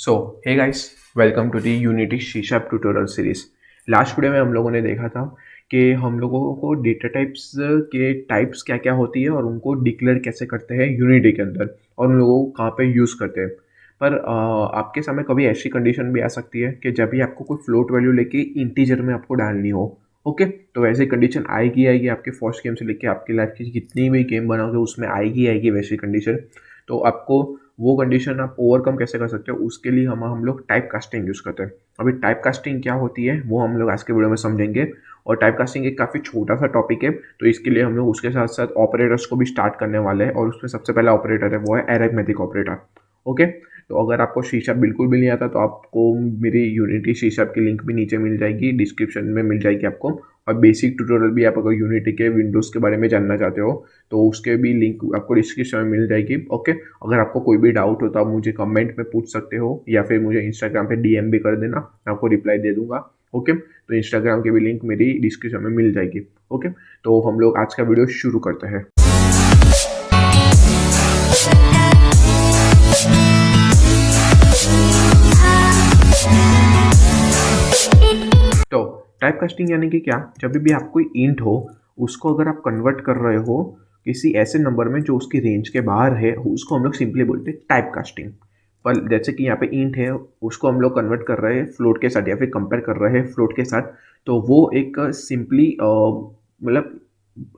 So hey guys, welcome to the Unity C sharp tutorial series. Last video में हम लोगों ने देखा था कि हम लोगों को डेटा टाइप्स के टाइप्स क्या क्या होती है और उनको डिक्लेयर कैसे करते हैं यूनिटी के अंदर और उन लोगों को कहाँ पे यूज़ करते हैं। पर आपके सामने कभी ऐसी कंडीशन भी आ सकती है कि जब भी आपको कोई फ्लोट वैल्यू लेके इंटीजर में आपको डालनी हो। ओके, तो वैसी कंडीशन आएगी आपके फर्स्ट गेम से लेके आपकी लाइफ की जितनी भी गेम बनाओगे उसमें आएगी वैसी कंडीशन। तो आपको वो कंडीशन आप ओवरकम कैसे कर सकते हो उसके लिए हम लोग टाइप कास्टिंग यूज़ करते हैं। अभी टाइप कास्टिंग क्या होती है वो हम लोग आज के वीडियो में समझेंगे। और टाइप कास्टिंग एक काफ़ी छोटा सा टॉपिक है, तो इसके लिए हम लोग उसके साथ साथ ऑपरेटर्स को भी स्टार्ट करने वाले हैं और उसमें सबसे पहला ऑपरेटर है वो है अरिथमेटिक ऑपरेटर। ओके, तो अगर आपको सी शार्प बिल्कुल भी नहीं आता तो आपको मेरी यूनिटी सी शार्प की लिंक भी नीचे मिल जाएगी, डिस्क्रिप्शन में मिल जाएगी आपको। और बेसिक ट्यूटोरियल भी आप अगर यूनिटी के विंडोज़ के बारे में जानना चाहते हो तो उसके भी लिंक आपको डिस्क्रिप्शन में मिल जाएगी। ओके, अगर आपको कोई भी डाउट हो तो आप मुझे कमेंट में पूछ सकते हो या फिर मुझे इंस्टाग्राम पे डीएम भी कर देना, मैं आपको रिप्लाई दे दूंगा। ओके, तो इंस्टाग्राम की भी लिंक मेरी डिस्क्रिप्शन में मिल जाएगी। ओके, तो हम लोग आज का वीडियो शुरू करते हैं। तो टाइप कास्टिंग यानी कि क्या, जब भी आपको इंट हो उसको अगर आप कन्वर्ट कर रहे हो किसी ऐसे नंबर में जो उसकी रेंज के बाहर है उसको हम लोग सिंपली बोलते हैं टाइप कास्टिंग। पर जैसे कि यहाँ पे इंट है उसको हम लोग कन्वर्ट कर रहे हैं फ्लोट के साथ या फिर कंपेयर कर रहे हैं फ्लोट के साथ, तो वो एक सिंपली मतलब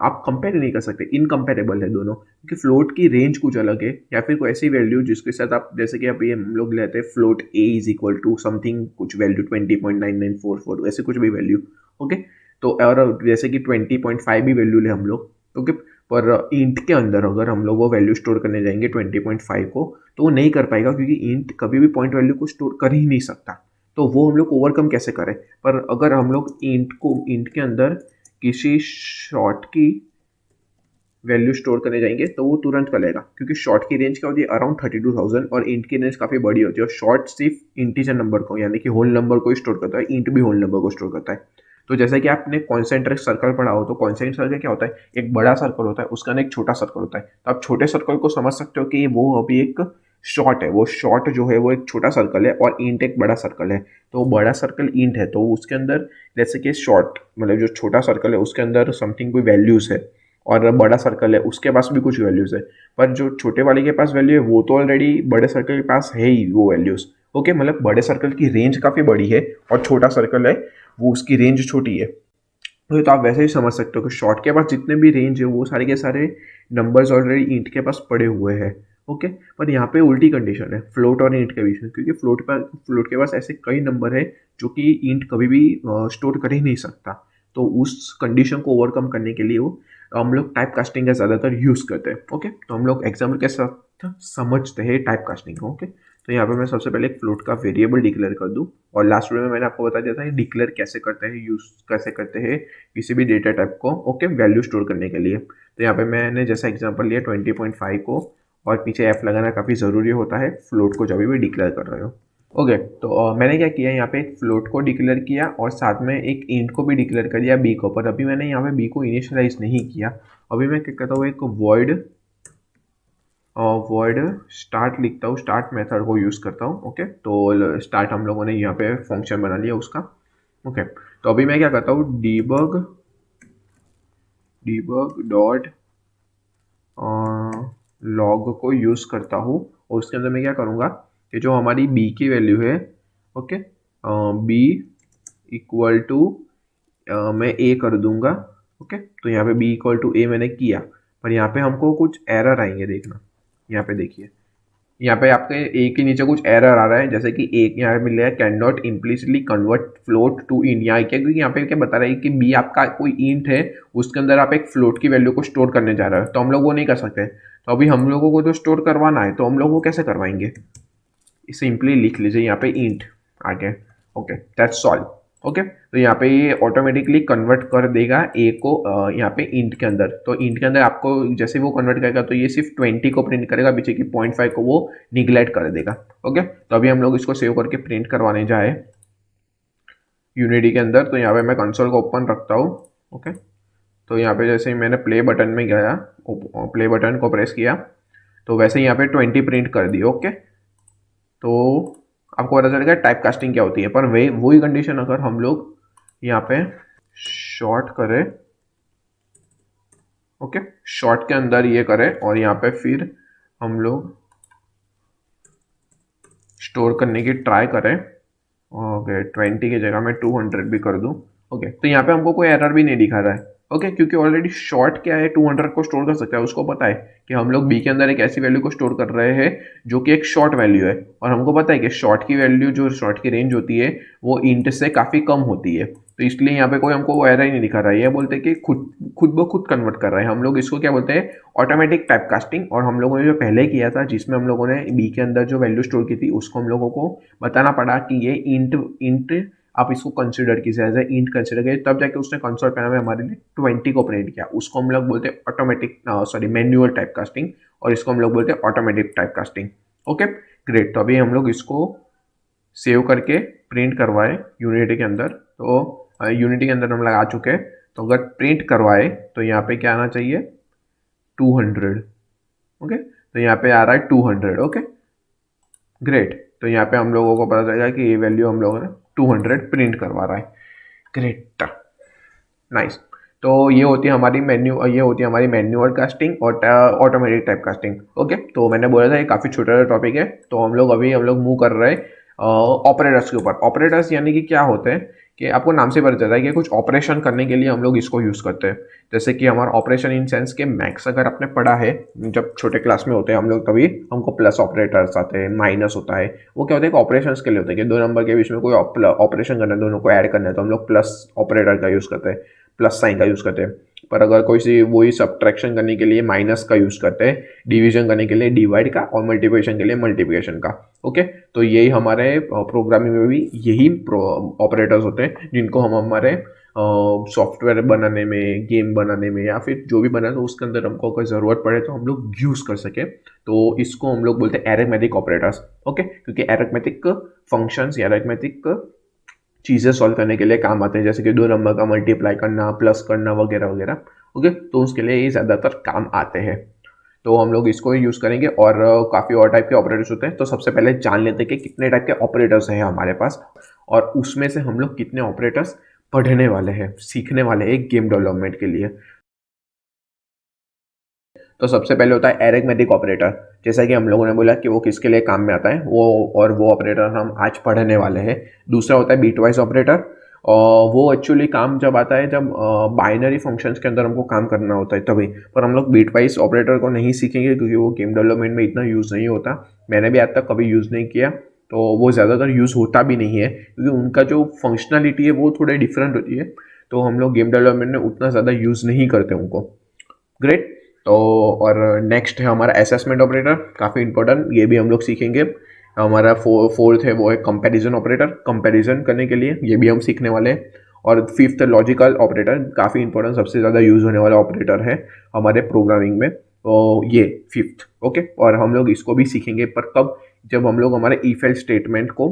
आप कंपेयर नहीं कर सकते, इनकम्पेरेबल है दोनों, क्योंकि फ्लोट की रेंज कुछ अलग है या फिर कोई ऐसी वैल्यू जिसके साथ आप जैसे कि अभी हम लोग लेते हैं float A is equal to something कुछ वैल्यू 20.9944 ऐसे कुछ भी वैल्यू। ओके, तो और जैसे कि 20.5 भी वैल्यू ले हम लोग। ओके, पर इंट के अंदर अगर हम लोग वो वैल्यू स्टोर करने जाएंगे 20.5 को तो वो नहीं कर पाएगा, क्योंकि इंट कभी भी पॉइंट वैल्यू को स्टोर कर ही नहीं सकता। तो वो हम लोग ओवरकम कैसे करें। पर अगर हम लोग इंट के अंदर किसी शॉर्ट की वैल्यू स्टोर करने जाएंगे तो वो तुरंत करेगा, क्योंकि शॉर्ट की रेंज क्या होती है अराउंड 32,000 और इंट की रेंज काफ़ी बड़ी होती है। और शॉर्ट सिर्फ इंटीजर नंबर को यानी कि होल नंबर को स्टोर करता है, इंट भी होल नंबर को स्टोर करता है। तो जैसे कि आपने कॉन्सेंट्रिक सर्कल पढ़ा हो तो कॉन्सेंट्रिक सर्कल क्या होता है, एक बड़ा सर्कल होता है उसका ना एक छोटा सर्कल होता है। तो आप छोटे सर्कल को समझ सकते हो कि वो अभी एक शॉर्ट है, वो शॉर्ट जो है वो एक छोटा सर्कल है और इंट एक बड़ा सर्कल है। तो बड़ा सर्कल इंट है तो उसके अंदर जैसे कि शॉर्ट मतलब जो छोटा सर्कल है उसके अंदर समथिंग कोई वैल्यूज है और बड़ा सर्कल है उसके पास भी कुछ वैल्यूज है। पर जो छोटे वाले के पास वैल्यू है वो तो ऑलरेडी बड़े सर्कल के पास है ही वो वैल्यूज। ओके, मतलब बड़े सर्कल की रेंज काफ़ी बड़ी है और छोटा सर्कल है वो उसकी रेंज छोटी है। तो आप वैसे ही समझ सकते हो कि शॉर्ट के पास जितने भी रेंज है वो सारे के सारे नंबर्स ऑलरेडी ईंट के पास पड़े हुए हैं। ओके, पर यहाँ पे उल्टी कंडीशन है फ्लोट और ईंट के बीच में, क्योंकि फ्लोट के पास ऐसे कई नंबर है जो कि ईंट कभी भी स्टोर कर ही नहीं सकता। तो उस कंडीशन को ओवरकम करने के लिए वो हम लोग टाइप कास्टिंग का ज़्यादातर यूज़ करते हैं। ओके, तो हम लोग एग्जाम्पल के साथ समझते हैं टाइप कास्टिंग को। ओके, तो यहाँ पे मैं सबसे पहले एक फ्लोट का वेरिएबल डिक्लेयर कर दूँ और लास्ट वीडियो में मैंने आपको बता दिया था कि डिक्लेयर कैसे करते हैं, यूज़ कैसे करते हैं किसी भी डेटा टाइप को। ओके, वैल्यू स्टोर करने के लिए। तो यहाँ पे मैंने जैसा एग्जांपल लिया 20.5 को और पीछे एफ लगाना काफ़ी ज़रूरी होता है फ्लोट को जब भी डिक्लेयर कर रहे हो। ओके, तो मैंने क्या किया यहाँ पे एक फ्लोट को डिक्लेयर किया और साथ में एक इंट को भी डिक्लेयर कर दिया बी को। पर अभी मैंने यहाँ पे बी को इनिशियलाइज नहीं किया। अभी मैं क्या करता हूँ, एक वॉइड स्टार्ट लिखता हूँ, स्टार्ट मेथड को यूज़ करता हूँ। ओके, तो स्टार्ट हम लोगों ने यहाँ पे फंक्शन बना लिया उसका। ओके, तो अभी मैं क्या करता हूँ, डीबग डॉट लॉग को यूज़ करता हूँ और उसके अंदर मैं क्या करूँगा कि जो हमारी बी की वैल्यू है, ओके, बी इक्वल टू मैं ए कर दूंगा। ओके, तो यहाँ पे बी इक्वल टू ए मैंने किया, पर यहाँ पे हमको कुछ एरर आएंगे, देखना यहाँ पे देखिए। यहाँ पे आपके ए के नीचे कुछ एरर आ रहा है, जैसे कि एक यहाँ पे मिल रहा है can not implicitly convert float to int. यहाँ क्या, क्योंकि यहाँ पे क्या बता रहा है कि बी आपका कोई इंट है उसके अंदर आप एक फ्लोट की वैल्यू को स्टोर करने जा रहे हो, तो हम लोग वो नहीं कर सकते। तो अभी हम लोगों को जो स्टोर करवाना है तो हम लोग वो कैसे करवाएंगे, सिंपली लिख लीजिए यहाँ पे इंट आगे। Okay, that's solve. ओके, तो यहाँ पे ये ऑटोमेटिकली कन्वर्ट कर देगा ए को यहाँ पे इंट के अंदर। तो इंट के अंदर आपको जैसे वो कन्वर्ट करेगा तो ये सिर्फ 20 को प्रिंट करेगा, पीछे की 0.5 को वो निगलेक्ट कर देगा। ओके, तो अभी हम लोग इसको सेव करके प्रिंट करवाने जाए यूनिटी के अंदर। तो यहाँ पे मैं कंसोल को ओपन रखता हूँ। ओके, तो यहाँ पे जैसे ही मैंने प्ले बटन में गया, प्ले बटन को प्रेस किया तो वैसे ही यहाँ पे 20 प्रिंट कर दिया। ओके, तो आपको पता चलेगा टाइप कास्टिंग क्या होती है। पर वही कंडीशन अगर हम लोग यहाँ पे शॉर्ट करें, ओके, शॉर्ट के अंदर ये करें और यहाँ पे फिर हम लोग स्टोर करने की ट्राई करें, ओके 20 की जगह मैं 200 भी कर दूं, ओके, तो यहाँ पे हमको कोई एरर भी नहीं दिखा रहा है, ओके, क्योंकि ऑलरेडी शॉर्ट क्या है 200 को स्टोर कर सकता है, उसको पता है कि हम लोग बी के अंदर एक ऐसी वैल्यू को स्टोर कर रहे हैं जो कि एक शॉर्ट वैल्यू है, और हमको पता है कि शॉर्ट की वैल्यू, जो शॉर्ट की रेंज होती है वो इंट से काफ़ी कम होती है, तो इसलिए यहाँ पे कोई हमको वो एरर ही नहीं दिखा रहा है। ये बोलते हैं कि खुद खुद ब खुद कन्वर्ट कर रहा है। हम लोग इसको क्या बोलते हैं, ऑटोमेटिक टाइप कास्टिंग। और हम लोगों ने जो पहले किया था जिसमें हम लोगों ने बी के अंदर जो वैल्यू स्टोर की थी उसको हम लोगों को बताना पड़ा कि ये इंट इंट आप इसको कंसिडर कीजिए, एज ए इंट कंसिडर कीजिए, तब जाके उसने कंसोल पैनल में हमारे लिए 20 को प्रिंट किया। उसको हम लोग बोलते हैं automatic, sorry manual type casting, और इसको हम लोग बोलते हैं automatic type casting. Okay great, तो अभी हम लोग इसको सेव करके प्रिंट करवाए यूनिटी के अंदर, तो यूनिटी के अंदर हम लोग आ चुके हैं। तो अगर प्रिंट करवाए तो यहाँ पे क्या आना चाहिए, 200, ओके, तो यहाँ पे आ रहा है 200, ओके ग्रेट, तो यहाँ पे हम लोगों को पता चलेगा कि ये वैल्यू हम लोगों ने 200 प्रिंट करवा रहा है। Great, nice. तो ये होती है हमारी मैन्युअल कास्टिंग और ऑटोमेटिक टाइप कास्टिंग। ओके, तो मैंने बोला था ये काफ़ी छोटा टॉपिक है, तो हम लोग मूव कर रहे हैं ऑपरेटर्स के ऊपर। ऑपरेटर्स यानी कि क्या होते हैं कि आपको नाम से पता चलता है कि कुछ ऑपरेशन करने के लिए हम लोग इसको यूज़ करते हैं। जैसे कि हमारा ऑपरेशन इन सेंस के मैथ्स अगर आपने पढ़ा है, जब छोटे क्लास में होते हैं हम लोग, तभी हमको प्लस ऑपरेटर्स आते हैं, माइनस होता है, वो क्या होता है कि ऑपरेशंस के लिए होते हैं कि दो नंबर के बीच में कोई ऑपरेशन करना है, दोनों को ऐड करना है, तो हम लोग प्लस ऑपरेटर का यूज़ करते हैं, प्लस साइन का यूज़ करते हैं। पर अगर कोई सी वही सब्ट्रैक्शन करने के लिए माइनस का यूज़ करते हैं, डिवीजन करने के लिए डिवाइड का, और मल्टीप्लिकेशन के लिए मल्टीप्लिकेशन का। ओके, तो यही हमारे प्रोग्रामिंग में भी यही ऑपरेटर्स होते हैं जिनको हम हमारे सॉफ्टवेयर बनाने में, गेम बनाने में, या फिर जो भी बना तो उसके अंदर हमको अगर ज़रूरत पड़े तो हम लोग यूज़ कर सके, तो इसको हम लोग बोलते हैं एरिथमेटिक ऑपरेटर्स। ओके, क्योंकि एरिथमेटिक फंक्शंस या एरिथमेटिक चीज़ें सॉल्व करने के लिए काम आते हैं, जैसे कि दो नंबर का मल्टीप्लाई करना, प्लस करना, वगैरह वगैरह। ओके, तो उसके लिए ये ज़्यादातर काम आते हैं, तो हम लोग इसको यूज़ करेंगे। और काफ़ी और टाइप के ऑपरेटर्स होते हैं, तो सबसे पहले जान लेते हैं कि कितने टाइप के ऑपरेटर्स हैं हमारे पास, और उसमें से हम लोग कितने ऑपरेटर्स पढ़ने वाले हैं, सीखने वाले हैं एक गेम डेवलपमेंट के लिए। तो सबसे पहले होता है एरिथमेटिक ऑपरेटर, जैसा कि हम लोगों ने बोला कि वो किसके लिए काम में आता है, वो ऑपरेटर हम आज पढ़ने वाले हैं। दूसरा होता है बीटवाइज ऑपरेटर, और वो एक्चुअली काम जब आता है जब बाइनरी फंक्शंस के अंदर हमको काम करना होता है तभी। पर हम लोग बीटवाइज ऑपरेटर को नहीं सीखेंगे क्योंकि वो गेम डेवलपमेंट में इतना यूज़ नहीं होता, मैंने भी आज तक कभी यूज़ नहीं किया, तो वो ज़्यादातर यूज़ होता भी नहीं है क्योंकि उनका जो फंक्शनलिटी है वो थोड़े डिफरेंट होती है, तो हम लोग गेम डेवलपमेंट में उतना ज़्यादा यूज़ नहीं करते उनको। ग्रेट, तो और नेक्स्ट है हमारा असेसमेंट ऑपरेटर, काफ़ी इंपॉर्टेंट, ये भी हम लोग सीखेंगे। हमारा फोर्थ है वो है कंपैरिजन ऑपरेटर, कंपैरिजन करने के लिए ये भी हम सीखने वाले हैं। और फिफ्थ लॉजिकल ऑपरेटर, काफ़ी इंपॉर्टेंट, सबसे ज़्यादा यूज़ होने वाला ऑपरेटर है हमारे प्रोग्रामिंग में, तो ये फिफ्थ। ओके, और हम लोग इसको भी सीखेंगे, पर कब, जब हम लोग हमारे इफ एल्स स्टेटमेंट को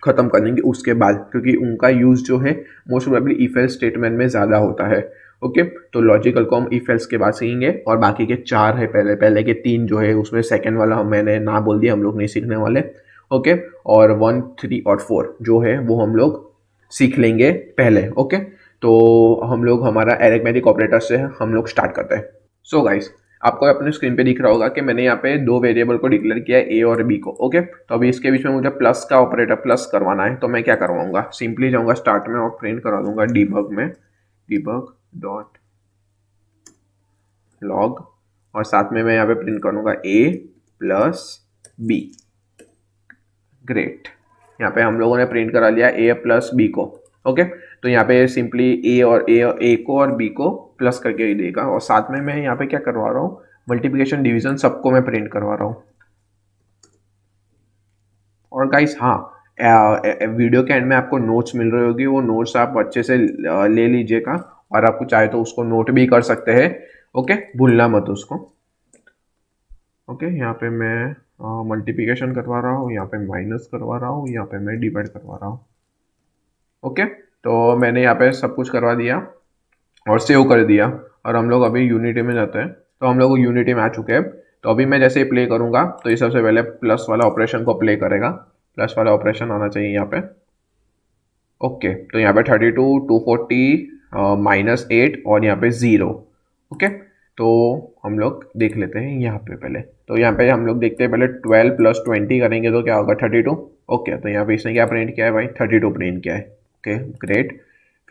ख़त्म करेंगे उसके बाद, क्योंकि उनका यूज़ जो है most probably if else statement में ज़्यादा होता है। ओके, तो लॉजिकल को हम इफ एल्स के बाद सीखेंगे, और बाकी के 4 है, पहले के 3 जो है उसमें सेकंड वाला मैंने ना बोल दिया, हम लोग नहीं सीखने वाले। ओके, और 1, 3 और 4 जो है वो हम लोग सीख लेंगे पहले। ओके, तो हम लोग हमारा अरिथमेटिक ऑपरेटर से हम लोग स्टार्ट करते हैं। सो गाइस, आपको अपने स्क्रीन पे दिख रहा होगा कि मैंने यहाँ पे 2 वेरिएबल को डिक्लेयर किया है, ए और बी को। ओके, तो अभी इसके बीच में मुझे प्लस का ऑपरेटर प्लस करवाना है, तो मैं क्या करवाऊंगा, सिंपली जाऊंगा स्टार्ट में और प्रिंट करवा दूंगा डीबग में, डीबग डॉट लॉग, और साथ में मैं यहाँ पे प्रिंट करूंगा ए प्लस बी। ग्रेट, यहाँ पे हम लोगों ने प्रिंट करा लिया ए प्लस बी को। ओके, तो यहाँ पे सिंपली ए को और बी को प्लस करके ही देगा, और साथ में मैं यहाँ पे क्या करवा रहा हूँ, मल्टीप्लिकेशन डिवीजन सबको मैं प्रिंट करवा रहा हूँ। और गाइस हाँ, वीडियो के एंड में आपको नोट्स मिल रही होगी, वो नोट्स आप अच्छे से ले लीजिएगा, और आपको चाहे तो उसको नोट भी कर सकते हैं। ओके, भूलना मत उसको। ओके, यहाँ पे मैं मल्टीप्लिकेशन करवा रहा हूँ, यहाँ पे माइनस करवा रहा हूँ, यहाँ पे मैं डिवाइड करवा रहा हूँ। ओके, तो मैंने यहाँ पे सब कुछ करवा दिया और सेव कर दिया, और हम लोग अभी यूनिटी में जाते हैं। तो हम लोग यूनिटी में आ चुके हैं, तो अभी मैं जैसे ही प्ले करूँगा तो ये सबसे पहले प्लस वाला ऑपरेशन को प्ले करेगा, प्लस वाला ऑपरेशन आना चाहिए यहाँ पे। ओके, तो यहाँ पे 32, 240 -8 और यहाँ पे 0। ओके, तो हम लोग देख लेते हैं यहाँ पे पहले। तो यहाँ पे हम लोग देखते हैं पहले 12 + 20 करेंगे तो क्या होगा 32। ओके, तो यहाँ पे इसने क्या प्रिंट किया है भाई 32 प्रिंट किया है। Okay great.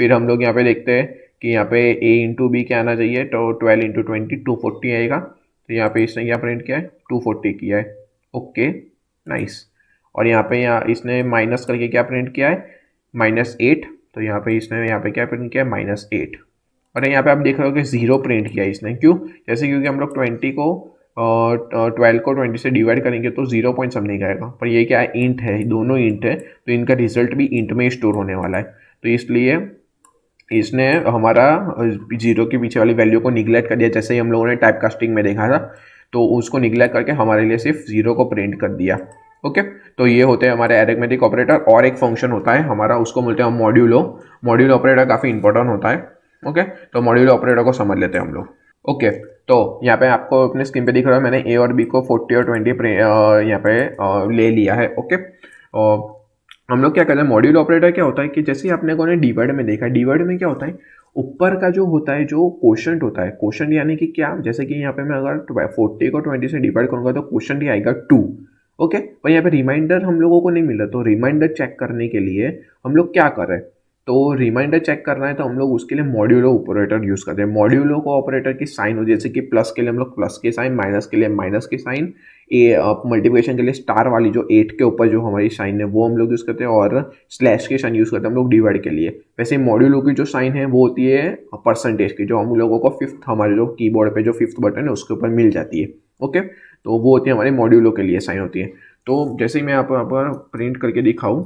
फिर हम लोग यहाँ पे देखते हैं कि यहाँ पे a इंटू बी क्या आना चाहिए, तो 12 × 20 240 आएगा। तो यहाँ पे इसने क्या प्रिंट किया है 240 किया है। Okay nice. और यहाँ इसने माइनस करके क्या प्रिंट किया है -8। तो यहाँ पे इसने यहाँ पे क्या प्रिंट किया है -8। और यहाँ पे आप देख रहे हो कि 0 प्रिंट किया है इसने, क्यों? जैसे क्योंकि हम लोग 12 को 20 से डिवाइड करेंगे तो 0 पॉइंट समथिंग आएगा, पर ये क्या है इंट है, दोनों इंट है, तो इनका रिजल्ट भी इंट में स्टोर होने वाला है। तो इसलिए इसने हमारा 0 के पीछे वाली वैल्यू को निगलेक्ट कर दिया, जैसे ही हम लोगों ने टाइप कास्टिंग में देखा था, तो उसको निगलेक्ट करके हमारे लिए सिर्फ 0 को प्रिंट कर दिया। ओके, तो ये होते हैं हमारे अरिथमेटिक ऑपरेटर। और एक फंक्शन होता है हमारा, उसको बोलते हैं मॉड्यूलो। मॉड्यूलो ऑपरेटर काफ़ी इंपॉर्टेंट होता है। ओके, तो मॉड्यूलो ऑपरेटर को समझ लेते हैं हम लोग। ओके, तो यहाँ पे आपको अपने स्क्रीन पे दिख रहा है मैंने ए और बी को 40 और 20 यहाँ पे ले लिया है। ओके, और हम लोग क्या करते हैं, मॉड्यूल ऑपरेटर क्या होता है कि जैसे आपने को डिवाइड में देखा है, डिवाइड में क्या होता है ऊपर का जो होता है जो क्वोशंट होता है, क्वोशंट यानी कि क्या, जैसे कि यहाँ पे मैं अगर 40 को 20 से डिवाइड करूंगा तो क्वोशंट ही आएगा 2। ओके, पर यहाँ पे रिमाइंडर हम लोगों को नहीं मिला, तो रिमाइंडर चेक करने के लिए हम लोग क्या करें, तो रिमाइंडर चेक करना है तो हम लोग उसके लिए मॉड्यूलो ऑपरेटर यूज़ करते हैं। मॉड्यूलो को ऑपरेटर की साइन हो, जैसे कि प्लस के लिए हम लोग प्लस के साइन, माइनस के लिए माइनस के साइन, मल्टीप्लिकेशन के लिए स्टार वाली जो 8 के ऊपर जो हमारी साइन है वो हम लोग यूज़ करते हैं, और स्लैश के साइन यूज़ करते हैं हम लोग डिवाइड के लिए। वैसे मॉड्यूलो की जो साइन है वो होती है परसेंटेज की, जो हम लोगों को फिफ्थ, हमारे जो कीबोर्ड पे जो फिफ्थ बटन है उसके ऊपर मिल जाती है। ओके, तो वो होती है हमारे मॉड्यूलो के लिए साइन होती है। तो जैसे ही मैं यहाँ पर प्रिंट करके दिखाऊँ,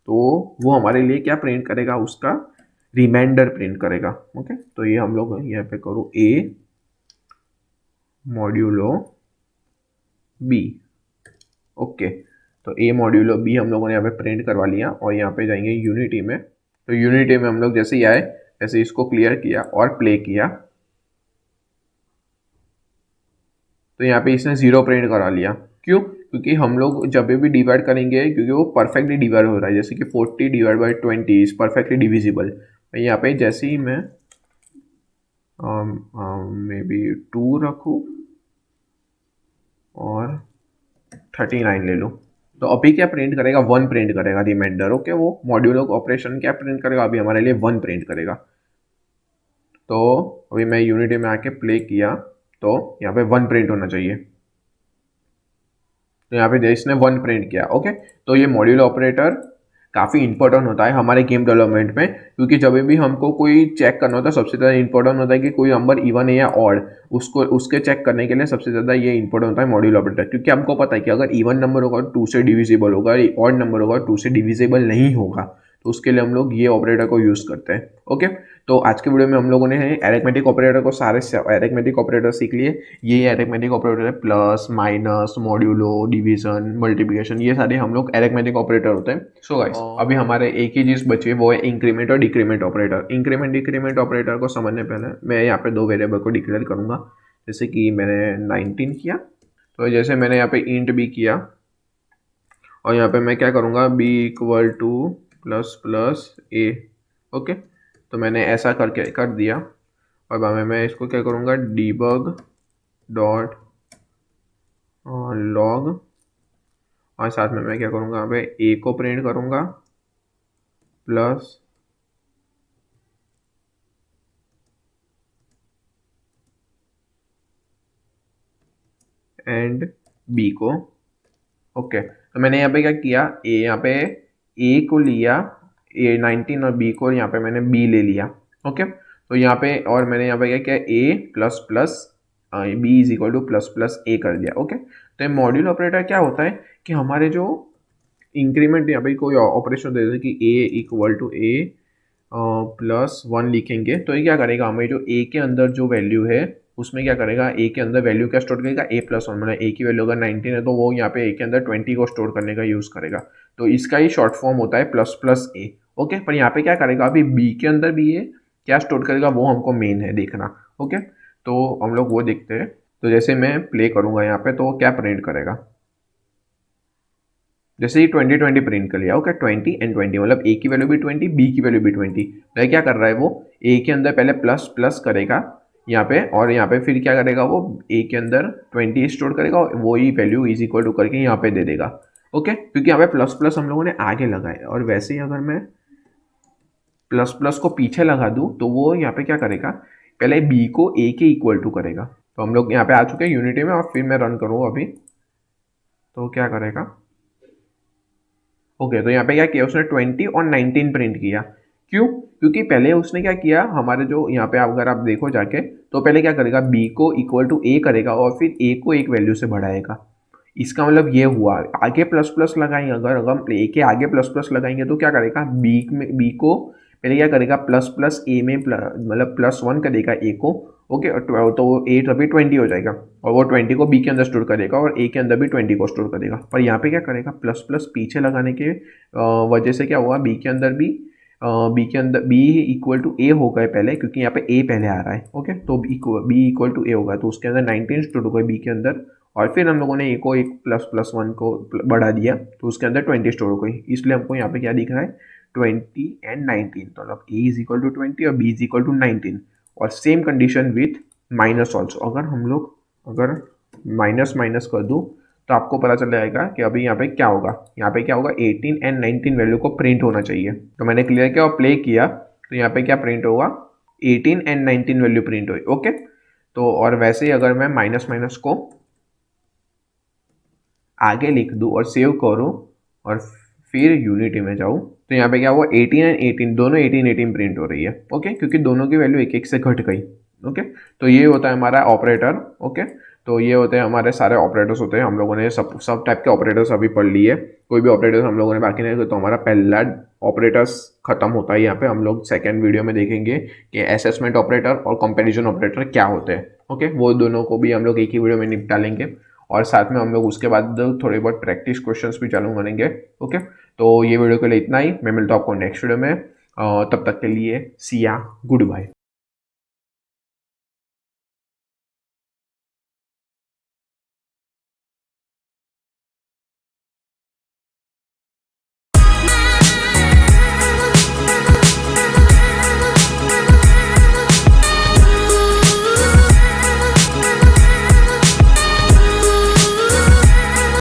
तो वो हमारे लिए क्या प्रिंट करेगा, उसका रिमाइंडर प्रिंट करेगा। ओके, तो ये हम लोग यहाँ पे करो ए मॉड्यूलो बी। ओके, तो ए मॉड्यूलो बी हम लोगों ने यहाँ पे प्रिंट करवा लिया, और यहाँ पे जाएंगे यूनिटी में। तो यूनिटी में हम लोग जैसे ही आए ऐसे इसको क्लियर किया और प्ले किया, तो यहाँ पे इसने 0 प्रिंट करा लिया। क्यों? क्योंकि हम लोग जब भी डिवाइड करेंगे, क्योंकि वो परफेक्टली डिवाइड हो रहा है, जैसे कि 40 divide by 20 is perfectly divisible. यहाँ पे जैसे ही मैं मे बी 2 रखूँ और 39 ले लूँ, तो अभी क्या प्रिंट करेगा 1 प्रिंट करेगा रिमाइंडर। ओके, वो मॉड्यूलो ऑपरेशन क्या प्रिंट करेगा अभी हमारे लिए 1 प्रिंट करेगा। तो अभी मैं यूनिटी में आके प्ले किया तो यहाँ पे 1 प्रिंट होना चाहिए, तो यहाँ पे इसने 1 प्रिंट किया। ओके, तो ये मॉड्यूल ऑपरेटर काफ़ी इंपॉर्टेंट होता है हमारे गेम डेवलपमेंट में, क्योंकि जब भी हमको कोई चेक करना होता है सबसे ज़्यादा इंपॉर्टेंट होता है कि कोई नंबर इवन है या ऑड, उसको उसके चेक करने के लिए सबसे ज़्यादा ये इंपॉर्टेंट होता है मॉड्यूल ऑपरेटर। क्योंकि हमको पता है कि अगर इवन नंबर होगा 2 से डिविजिबल होगा, ऑड नंबर होगा 2 से डिविजिबल नहीं होगा, तो उसके लिए हम लोग ये ऑपरेटर को यूज़ करते हैं। ओके, तो आज के वीडियो में हम लोगों ने अरिथमेटिक ऑपरेटर को सारे अरिथमेटिक ऑपरेटर सीख लिए। ये अरिथमेटिक ऑपरेटर है, plus, minus, modulo, division, multiplication, ये सारे हम लोग अरिथमेटिक ऑपरेटर होते हैं। सो गाइस, अभी हमारे एक ही चीज़ बची है, वो है इंक्रीमेंट और decrement operator. Increment decrement operator को समझने पहले मैं यहाँ पे 2 वेरिएबल को डिक्लेयर करूँगा। जैसे कि मैंने 19 किया, तो जैसे मैंने यहाँ पे इंट बी किया, और यहाँ पे मैं क्या करूँगा b = प्लस प्लस ए। ओके, तो मैंने ऐसा करके कर दिया, और बाद में मैं इसको क्या करूँगा debug डॉट लॉग, और साथ में मैं क्या करूँगा यहाँ पे ए को प्रिंट करूँगा प्लस एंड बी को। ओके, तो मैंने यहाँ पे क्या किया, यहाँ पे ए को लिया, ए 19, और बी को यहाँ पे मैंने बी ले लिया। ओके, तो यहाँ पे और मैंने यहाँ पे क्या किया A plus plus B = plus plus A कर दिया। ओके, तो ये मॉड्यूल ऑपरेटर क्या होता है कि हमारे जो इंक्रीमेंट यहाँ पे कोई ऑपरेशन दे देते कि ए = ए प्लस 1 लिखेंगे, तो ये क्या करेगा, हमें जो ए के अंदर जो वैल्यू है उसमें क्या करेगा, ए के अंदर वैल्यू क्या स्टोर करेगा a+1, मतलब ए की वैल्यू अगर 19 है तो वो यहाँ पे ए के अंदर 20 को स्टोर करने का यूज़ करेगा। तो इसका ही शॉर्ट फॉर्म होता है प्लस प्लस ए। ओके, पर यहाँ पे क्या करेगा, अभी बी के अंदर भी ये क्या स्टोर करेगा वो हमको मेन है देखना। ओके, तो हम लोग वो देखते हैं। तो जैसे मैं प्ले करूँगा यहाँ पे, तो क्या प्रिंट करेगा, जैसे ही 20 प्रिंट कर लिया, ओके 20 मतलब ए की वैल्यू भी 20, बी की वैल्यू भी 20। तो क्या कर रहा है वो, ए के अंदर पहले प्लस प्लस करेगा यहाँ पे, और यहाँ पे फिर क्या करेगा वो, ए के अंदर 20 स्टोर करेगा और वही वैल्यू इज इक्वल टू करके यहाँ पे दे देगा। ओके, क्योंकि यहाँ पे प्लस प्लस हम लोगों ने आगे लगाया, और वैसे ही अगर मैं प्लस प्लस को पीछे लगा दूँ तो वो यहाँ पे क्या करेगा, पहले बी को ए के इक्वल टू करेगा। तो हम लोग यहाँ पे आ चुके हैं यूनिटी में, और फिर मैं रन करूँ अभी तो क्या करेगा। ओके, तो यहाँ पे क्या किया उसने, 20 और 19 प्रिंट किया। क्यों, क्योंकि पहले उसने क्या किया, हमारे जो यहाँ पे अगर आप देखो जाके, तो पहले क्या करेगा, बी को इक्वल टू ए करेगा और फिर ए को एक वैल्यू से बढ़ाएगा। इसका मतलब ये हुआ, आगे प्लस प्लस लगाएंगे, अगर हम ए के आगे प्लस प्लस लगाएंगे तो क्या करेगा, बी में, बी को पहले क्या करेगा, प्लस प्लस ए में मतलब +1 करेगा ए को। ओके, तो ए तभी 20 हो जाएगा, और वो 20 को बी के अंदर स्टोर करेगा और ए के अंदर भी 20 को स्टोर करेगा। पर यहाँ पे क्या करेगा, प्लस प्लस पीछे लगाने के वजह से क्या हुआ, बी के अंदर भी बी इक्वल टू ए हो गए पहले, क्योंकि यहाँ पे ए पहले आ रहा है। ओके, तो बी इक्वल टू ए होगा, तो उसके अंदर 19 स्टोर हो गए बी के अंदर, और फिर हम लोगों ने ए को एक ++1 को बढ़ा दिया, तो उसके अंदर 20 स्टोर हो गई। इसलिए हमको यहाँ पे क्या दिख रहा है, 20 एंड 19, तो मतलब ए इज इक्वल टू 20 और बी इज इक्वल टू 19। और same condition with minus also, अगर हम लोग अगर माइनस माइनस कर दूँ तो आपको पता चल जाएगा कि अभी यहाँ पे क्या होगा, यहाँ पे क्या होगा, 18 एंड 19 वैल्यू को प्रिंट होना चाहिए। तो मैंने क्लियर किया और प्ले किया, तो यहाँ पे क्या प्रिंट होगा, 18 एंड 19 वैल्यू प्रिंट हुई। ओके, तो और वैसे ही अगर मैं माइनस माइनस को आगे लिख दूँ और सेव करूँ और फिर यूनिटी में जाऊँ, तो यहाँ पे क्या हुआ, 18 एंड 18 दोनों 18 प्रिंट हो रही है। ओके, क्योंकि दोनों की वैल्यू एक एक से घट गई। ओके, तो ये होता है हमारा ऑपरेटर। ओके, तो ये होते हैं हमारे सारे ऑपरेटर्स होते हैं। हम लोगों ने सब टाइप के ऑपरेटर्स अभी पढ़ लिए। कोई भी ऑपरेटर्स हम लोगों ने बाकी नहीं, तो हमारा पहला ऑपरेटर्स खत्म होता है यहाँ पे। हम लोग सेकेंड वीडियो में देखेंगे कि असेसमेंट ऑपरेटर और कंपैरिजन ऑपरेटर क्या होते हैं। ओके, वो दोनों को भी हम लोग एक ही वीडियो में निपटा लेंगे, और साथ में हम लोग उसके बाद थोड़े बहुत प्रैक्टिस क्वेश्चंस भी चालू करेंगे। ओके, तो ये वीडियो के लिए इतना ही, मैं मिलता हूँ आपको नेक्स्ट वीडियो में। तब तक के लिए सिया, गुड बाय।